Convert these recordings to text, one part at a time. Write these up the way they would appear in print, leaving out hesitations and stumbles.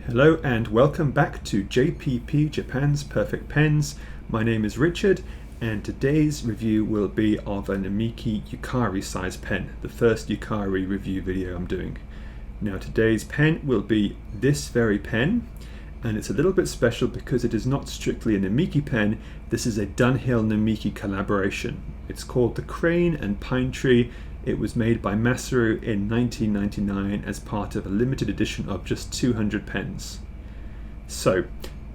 Hello and welcome back to JPP Japan's Perfect Pens. My name is Richard and today's review will be of a Namiki Yukari size pen, the first Yukari review video I'm doing. Now today's pen will be this very pen, and it's a little bit special because it is not strictly a Namiki pen. This is a Dunhill Namiki collaboration. It's called the Crane and Pine Tree. It was made by Masaru in 1999 as part of a limited edition of just 200 pens. So,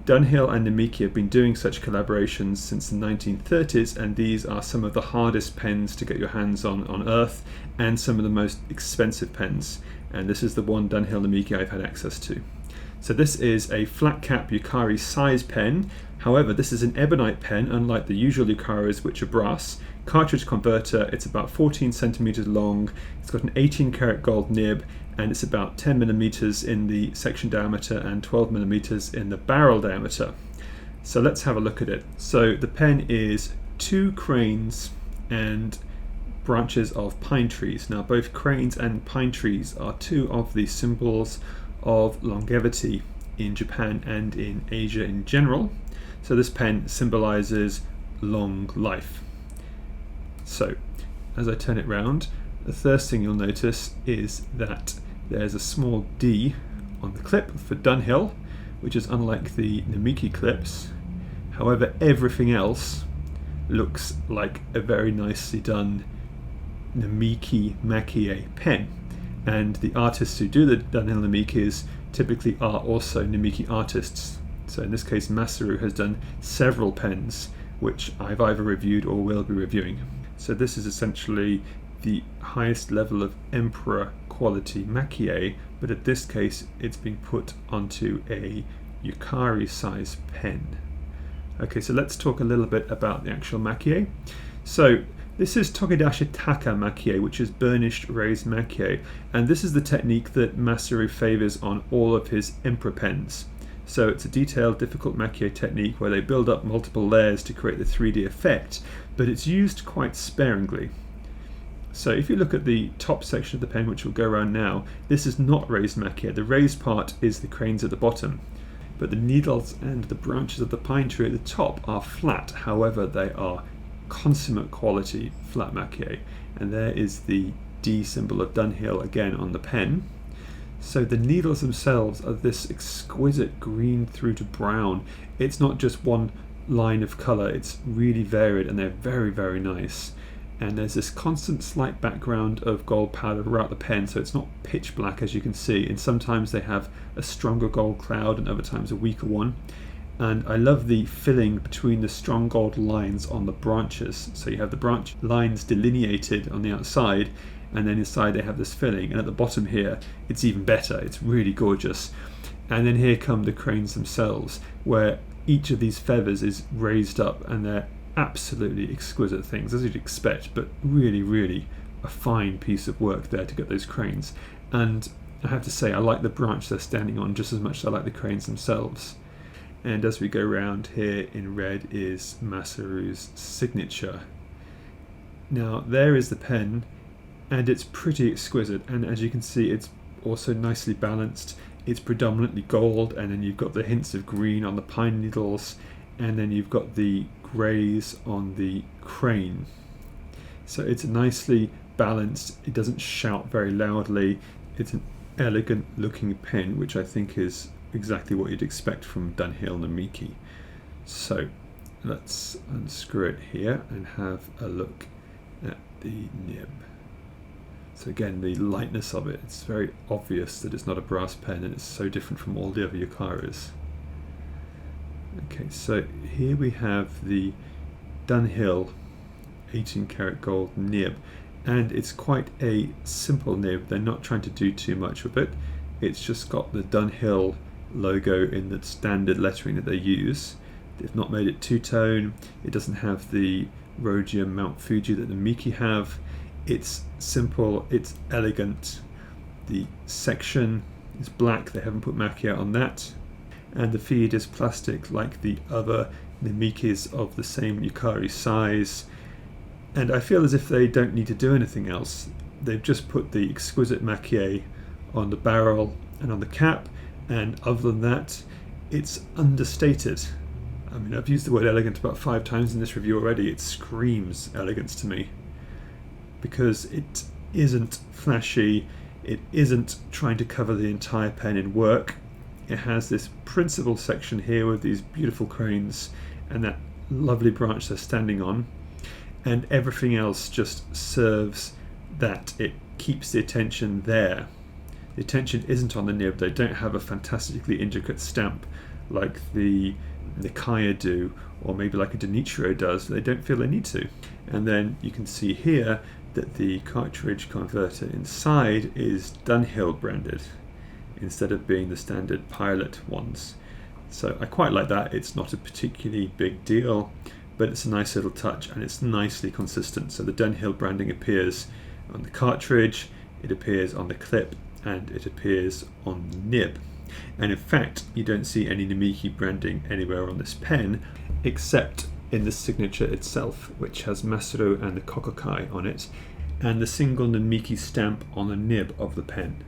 Dunhill and Namiki have been doing such collaborations since the 1930s, and these are some of the hardest pens to get your hands on Earth, and some of the most expensive pens. And this is the one Dunhill Namiki I've had access to. So this is a flat cap Yukari size pen. However, this is an ebonite pen, unlike the usual Yukaris, which are brass. Cartridge converter, it's about 14 centimeters long. It's got an 18 karat gold nib, and it's about 10 millimeters in the section diameter and 12 millimeters in the barrel diameter. So let's have a look at it. So the pen is two cranes and branches of pine trees. Now both cranes and pine trees are two of the symbols of longevity in Japan and in Asia in general. So this pen symbolizes long life. So as I turn it round, the first thing you'll notice is that there's a small D on the clip for Dunhill, which is unlike the Namiki clips. However, everything else looks like a very nicely done Namiki Maki-e pen. And the artists who do the Dunhill Namikis typically are also Namiki artists. So in this case, Masaru has done several pens which I've either reviewed or will be reviewing. So this is essentially the highest level of emperor quality Maki-e, but in this case it's been put onto a Yukari size pen. Okay, so let's talk a little bit about the actual Maki-e. So this is Tokidashi Taka Maki-e, which is burnished raised Maki-e, and this is the technique that Masaru favors on all of his emperor pens. So it's a detailed, difficult Maki-e technique where they build up multiple layers to create the 3D effect, but it's used quite sparingly. So if you look at the top section of the pen, which will go around now, this is not raised Maki-e. The raised part is the cranes at the bottom, but the needles and the branches of the pine tree at the top are flat. However, they are consummate quality flat Maki-e, and there is the D symbol of Dunhill again on the pen. So the needles themselves are this exquisite green through to brown. It's not just one line of colour, it's really varied, and they're very, very nice. And there's this constant slight background of gold powder throughout the pen, so it's not pitch black as you can see, and sometimes they have a stronger gold cloud and other times a weaker one. And I love the filling between the strong gold lines on the branches. So you have the branch lines delineated on the outside, and then inside they have this filling, and at the bottom here it's even better. It's really gorgeous. And then here come the cranes themselves, where each of these feathers is raised up, and they're absolutely exquisite things, as you'd expect, but really, really a fine piece of work there to get those cranes. And I have to say, I like the branch they're standing on just as much as I like the cranes themselves. And as we go round, here in red is Masaru's signature. Now there is the pen, and it's pretty exquisite, and as you can see it's also nicely balanced. It's predominantly gold, and then you've got the hints of green on the pine needles, and then you've got the greys on the crane. So it's nicely balanced, it doesn't shout very loudly, it's an elegant looking pen, which I think is exactly what you'd expect from Dunhill Namiki. So let's unscrew it here and have a look at the nib. So again, the lightness of it, it's very obvious that it's not a brass pen, and it's so different from all the other Yukaris. Okay, so here we have the Dunhill 18 karat gold nib, and it's quite a simple nib. They're not trying to do too much with it. It's just got the Dunhill logo in the standard lettering that they use. They've not made it two-tone. It doesn't have the rhodium Mount Fuji that the Namiki have. It's simple, it's elegant. The section is black, they haven't put Maki-e on that. And the feed is plastic like the other Namikis of the same Yukari size. And I feel as if they don't need to do anything else. They've just put the exquisite Maki-e on the barrel and on the cap, And other than that, it's understated. I mean, I've used the word elegant about 5 times in this review already. It screams elegance to me because it isn't flashy, it isn't trying to cover the entire pen in work. It has this principal section here with these beautiful cranes and that lovely branch they're standing on, and everything else just serves that. It keeps the attention there. The attention isn't on the nib. They don't have a fantastically intricate stamp like the Maki-e do, or maybe like a Dunhill does. They don't feel they need to. And then you can see here that the cartridge converter inside is Dunhill branded instead of being the standard Pilot ones. So I quite like that. It's not a particularly big deal, but it's a nice little touch and it's nicely consistent. So the Dunhill branding appears on the cartridge, it appears on the clip, and it appears on the nib. And in fact, you don't see any Namiki branding anywhere on this pen except in the signature itself, which has Masaru and the kokokai on it, and the single Namiki stamp on the nib of the pen.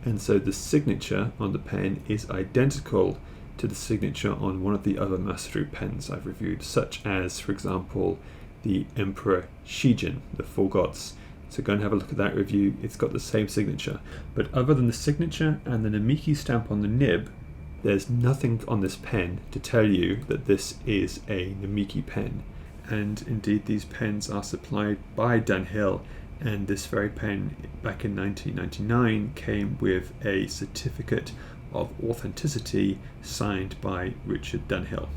And so the signature on the pen is identical to the signature on one of the other Masaru pens I've reviewed, such as, for example, the Emperor Shijin, the Four Gods. So go and have a look at that review. It's got the same signature. But other than the signature and the Namiki stamp on the nib, there's nothing on this pen to tell you that this is a Namiki pen. And indeed, these pens are supplied by Dunhill, and this very pen back in 1999 came with a certificate of authenticity signed by Richard Dunhill.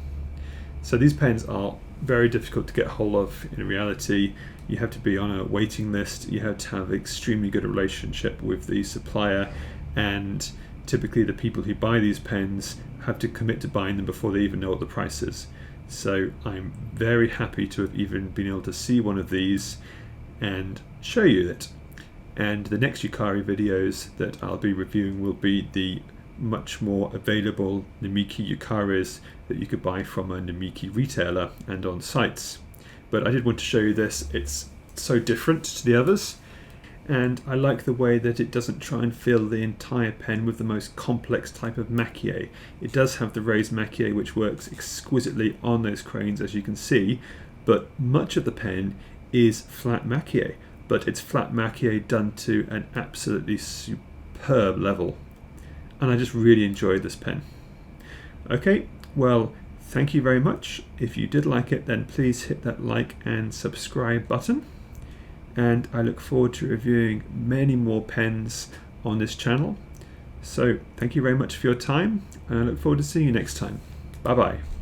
So these pens are very difficult to get hold of in reality. You have to be on a waiting list, you have to have an extremely good relationship with the supplier, and typically the people who buy these pens have to commit to buying them before they even know what the price is. So I'm very happy to have even been able to see one of these and show you it. And the next Yukari videos that I'll be reviewing will be the much more available Namiki Yukaris that you could buy from a Namiki retailer and on sites. But I did want to show you this. It's so different to the others, and I like the way that it doesn't try and fill the entire pen with the most complex type of Maki-e. It does have the raised Maki-e, which works exquisitely on those cranes, as you can see, but much of the pen is flat Maki-e, but it's flat Maki-e done to an absolutely superb level. And I just really enjoyed this pen. Okay, well, thank you very much. If you did like it, then please hit that like and subscribe button. And I look forward to reviewing many more pens on this channel. So thank you very much for your time, and I look forward to seeing you next time. Bye bye.